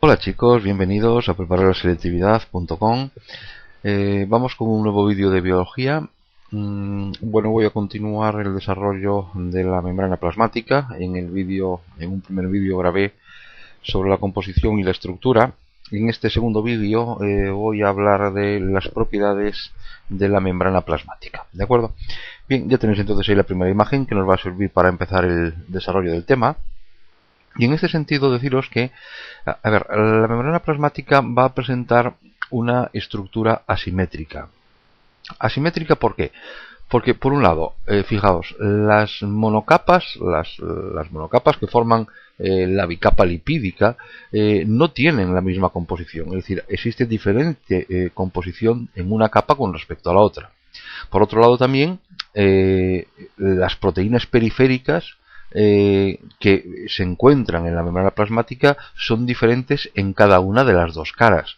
Hola chicos, bienvenidos a prepararlaselectividad.com. Vamos con un nuevo vídeo de biología. Bueno, voy a continuar el desarrollo de la membrana plasmática. En un primer vídeo grabé sobre la composición y la estructura. En este segundo vídeo voy a hablar de las propiedades de la membrana plasmática. ¿De acuerdo? Bien, ya tenéis entonces ahí la primera imagen que nos va a servir para empezar el desarrollo del tema. Y en este sentido deciros que, a ver, la membrana plasmática va a presentar una estructura asimétrica. ¿Asimétrica por qué? Porque, por un lado, fijaos, las monocapas que forman la bicapa lipídica no tienen la misma composición. Es decir, existe diferente composición en una capa con respecto a la otra. Por otro lado, también, las proteínas periféricas que se encuentran en la membrana plasmática son diferentes en cada una de las dos caras.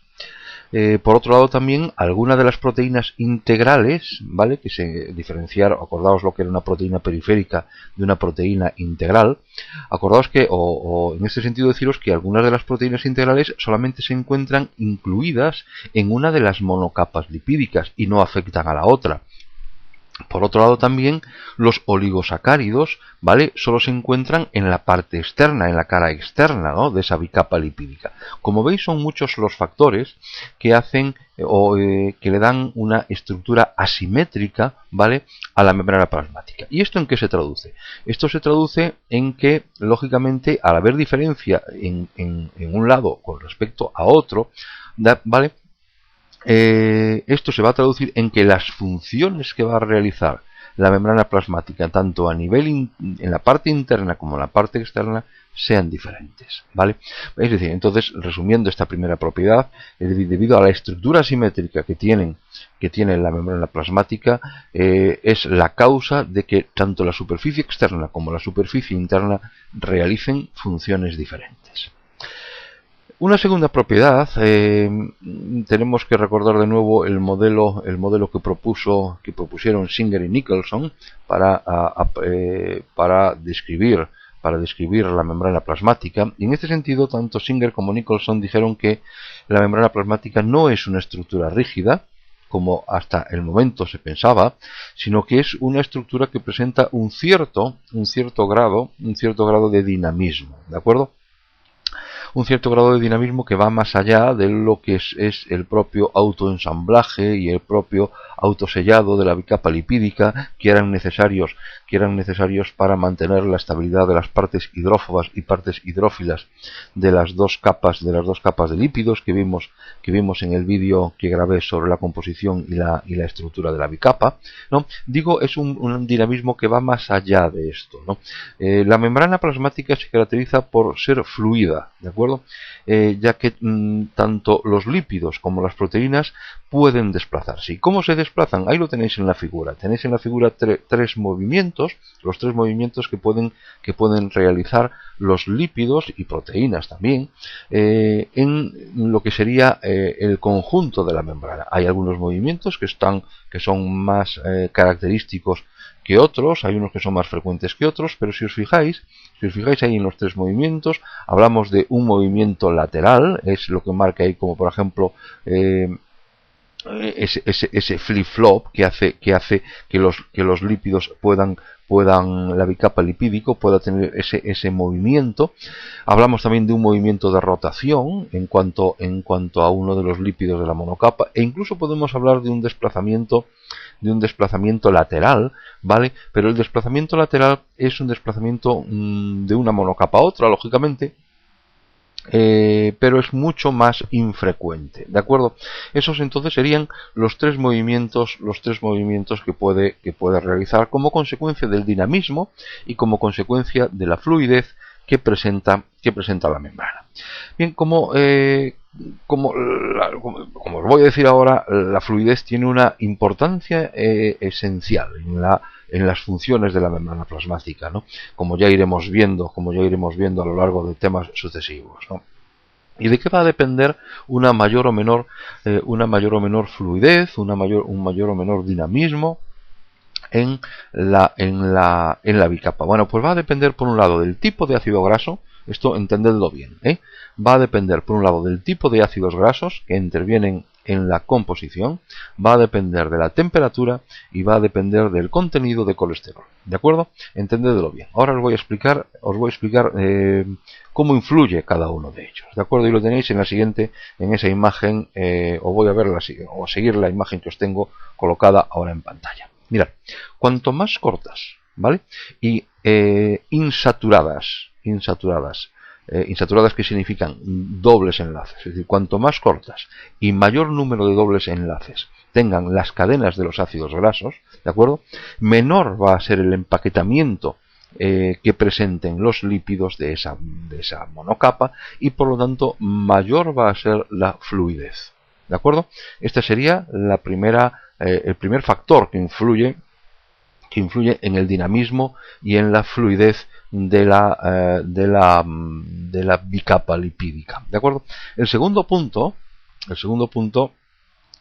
Por otro lado también algunas de las proteínas integrales, ¿vale? Que se diferenciaron, acordaos lo que era una proteína periférica de una proteína integral, acordaos que, o en este sentido deciros que algunas de las proteínas integrales solamente se encuentran incluidas en una de las monocapas lipídicas y no afectan a la otra. Por otro lado también los oligosacáridos, ¿vale? Solo se encuentran en la parte externa, en la cara externa, ¿no? De esa bicapa lipídica. Como veis son muchos los factores que hacen que le dan una estructura asimétrica, ¿vale? A la membrana plasmática. ¿Y esto en qué se traduce? Esto se traduce en que, lógicamente, al haber diferencia en un lado con respecto a otro, ¿vale? Esto se va a traducir en que las funciones que va a realizar la membrana plasmática, tanto a nivel en la parte interna como en la parte externa, sean diferentes, ¿vale? Es decir, entonces, resumiendo esta primera propiedad, debido a la estructura asimétrica que tiene la membrana plasmática, es la causa de que tanto la superficie externa como la superficie interna realicen funciones diferentes. Una segunda propiedad, tenemos que recordar de nuevo el modelo que propusieron Singer y Nicholson para describir la membrana plasmática. Y en este sentido, tanto Singer como Nicholson dijeron que la membrana plasmática no es una estructura rígida, como hasta el momento se pensaba, sino que es una estructura que presenta un cierto grado de dinamismo, ¿de acuerdo? Un cierto grado de dinamismo que va más allá de lo que es el propio autoensamblaje y el propio autosellado de la bicapa lipídica que eran necesarios para mantener la estabilidad de las partes hidrófobas y partes hidrófilas de las dos capas de lípidos que vimos en el vídeo que grabé sobre la composición y la estructura de la bicapa, ¿no? Digo, es un dinamismo que va más allá de esto, ¿no? La membrana plasmática se caracteriza por ser fluida, ¿de acuerdo? Ya que tanto los lípidos como las proteínas pueden desplazarse. ¿Y cómo se desplazan? Ahí lo tenéis en la figura. Tenéis en la figura tres movimientos, los tres movimientos que pueden realizar los lípidos y proteínas también en lo que sería el conjunto de la membrana. Hay algunos movimientos que son más característicos que otros, hay unos que son más frecuentes que otros, pero si os fijáis ahí en los tres movimientos, hablamos de un movimiento lateral, es lo que marca ahí como por ejemplo ese flip-flop que hace que los lípidos la bicapa lipídico pueda tener ese movimiento. Hablamos también de un movimiento de rotación en cuanto a uno de los lípidos de la monocapa, e incluso podemos hablar de un desplazamiento lateral, ¿vale? Pero el desplazamiento lateral es un desplazamiento de una monocapa a otra, lógicamente, pero es mucho más infrecuente, ¿de acuerdo? Esos entonces serían los tres movimientos que puede realizar como consecuencia del dinamismo y como consecuencia de la fluidez que presenta la membrana. Bien, como os voy a decir ahora, la fluidez tiene una importancia esencial en las funciones de la membrana plasmática, ¿no? Como ya iremos viendo a lo largo de temas sucesivos, ¿no? ¿Y de qué va a depender una mayor o menor fluidez, un mayor o menor dinamismo en la bicapa? Bueno, pues va a depender por un lado del tipo de ácido graso, Esto entendedlo bien, ¿eh? Va a depender, por un lado, del tipo de ácidos grasos que intervienen en la composición, va a depender de la temperatura y va a depender del contenido de colesterol. ¿De acuerdo? Entendedlo bien. Ahora os voy a explicar cómo influye cada uno de ellos. ¿De acuerdo? Y lo tenéis en la siguiente, en esa imagen, os voy a ver o seguir la imagen que os tengo colocada ahora en pantalla. Mirad, cuanto más cortas, ¿vale? Y insaturadas, que significan dobles enlaces, es decir, cuanto más cortas y mayor número de dobles enlaces tengan las cadenas de los ácidos grasos, ¿de acuerdo? Menor va a ser el empaquetamiento que presenten los lípidos de esa monocapa y por lo tanto mayor va a ser la fluidez, ¿de acuerdo? Esta sería el primer factor que influye en el dinamismo y en la fluidez de la bicapa lipídica, ¿de acuerdo? El segundo punto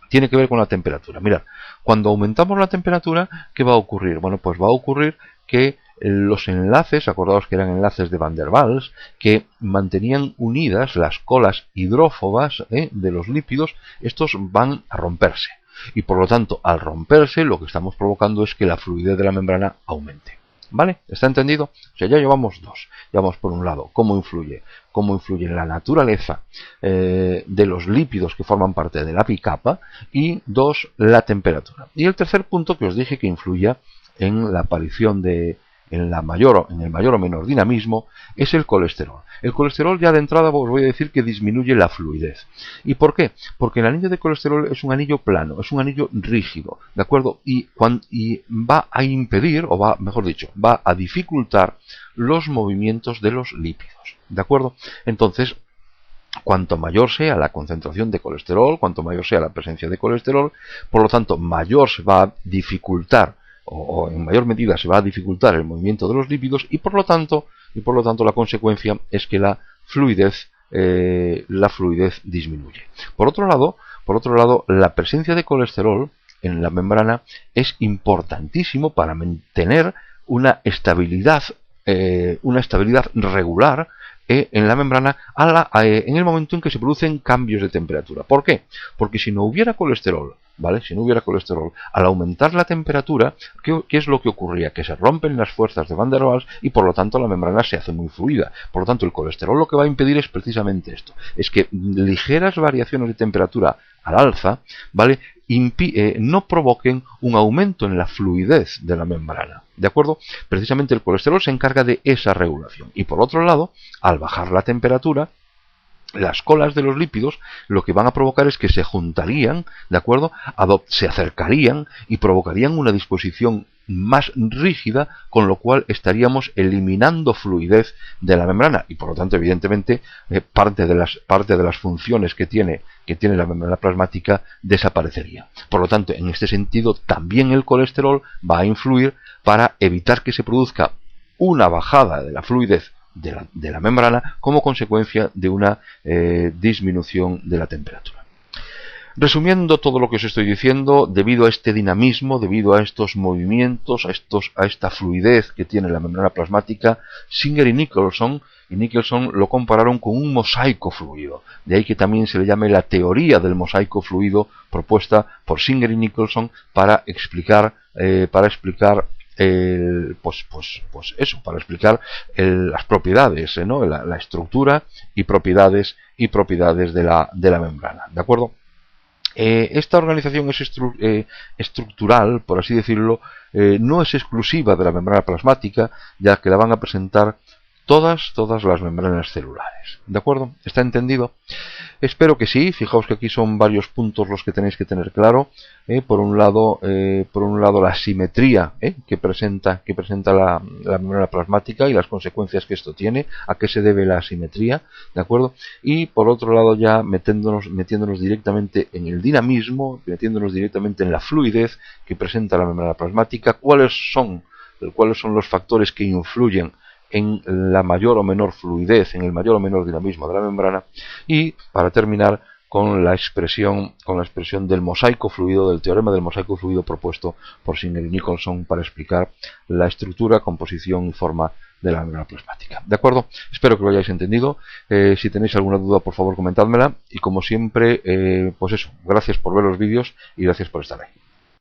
tiene que ver con la temperatura. Mirad, cuando aumentamos la temperatura, ¿qué va a ocurrir? Bueno, pues va a ocurrir que los enlaces, acordaos que eran enlaces de Van der Waals, que mantenían unidas las colas hidrófobas de los lípidos, estos van a romperse. Y por lo tanto, al romperse, lo que estamos provocando es que la fluidez de la membrana aumente. ¿Vale? ¿Está entendido? O sea, ya llevamos dos. Llevamos por un lado cómo influye la naturaleza de los lípidos que forman parte de la bicapa, y dos, la temperatura. Y el tercer punto que os dije que influye en la aparición en el mayor o menor dinamismo es el colesterol. El colesterol, ya de entrada os voy a decir que disminuye la fluidez. ¿Y por qué? Porque el anillo de colesterol es un anillo plano, es un anillo rígido, ¿de acuerdo? Y va a impedir, va a dificultar los movimientos de los lípidos, ¿de acuerdo? Entonces, cuanto mayor sea la concentración de colesterol, cuanto mayor sea la presencia de colesterol, por lo tanto, mayor se va a dificultar o en mayor medida se va a dificultar el movimiento de los lípidos y por lo tanto la consecuencia es que la fluidez disminuye. Por otro lado, la presencia de colesterol en la membrana es importantísimo para mantener una estabilidad regular en la membrana en el momento en que se producen cambios de temperatura. ¿Por qué? Porque si no hubiera colesterol, ¿vale? Si no hubiera colesterol, al aumentar la temperatura, ¿qué es lo que ocurría? Que se rompen las fuerzas de Van der Waals y por lo tanto la membrana se hace muy fluida. Por lo tanto, el colesterol lo que va a impedir es precisamente esto. Es que ligeras variaciones de temperatura al alza, ¿vale? No provoquen un aumento en la fluidez de la membrana, ¿de acuerdo? Precisamente el colesterol se encarga de esa regulación. Y por otro lado, al bajar la temperatura, las colas de los lípidos lo que van a provocar es que se juntarían, ¿de acuerdo? Se acercarían y provocarían una disposición más rígida, con lo cual estaríamos eliminando fluidez de la membrana y por lo tanto, evidentemente, parte de las funciones que tiene la membrana plasmática desaparecería. Por lo tanto, en este sentido, también el colesterol va a influir para evitar que se produzca una bajada de la fluidez de la membrana como consecuencia de una disminución de la temperatura. Resumiendo todo lo que os estoy diciendo, debido a este dinamismo, debido a estos movimientos, a esta fluidez que tiene la membrana plasmática, Singer y Nicholson lo compararon con un mosaico fluido. De ahí que también se le llame la teoría del mosaico fluido, propuesta por Singer y Nicholson para explicar las propiedades, ¿no? la estructura y propiedades de la membrana, ¿de acuerdo? Esta organización es estructural, por así decirlo, no es exclusiva de la membrana plasmática, ya que la van a presentar todas las membranas celulares. ¿De acuerdo? ¿Está entendido? Espero que sí. Fijaos que aquí son varios puntos los que tenéis que tener claro. Por un lado, la simetría que presenta la membrana plasmática y las consecuencias que esto tiene, a qué se debe la asimetría, ¿de acuerdo? Y por otro lado, ya metiéndonos directamente en el dinamismo, metiéndonos directamente en la fluidez que presenta la membrana plasmática, cuáles son los factores que influyen en la mayor o menor fluidez, en el mayor o menor dinamismo de la membrana, y para terminar, con la expresión del mosaico fluido, del teorema del mosaico fluido propuesto por Singer y Nicholson para explicar la estructura, composición y forma de la membrana plasmática. ¿De acuerdo? Espero que lo hayáis entendido. Si tenéis alguna duda, por favor, comentádmela. Y como siempre, pues eso, gracias por ver los vídeos y gracias por estar ahí.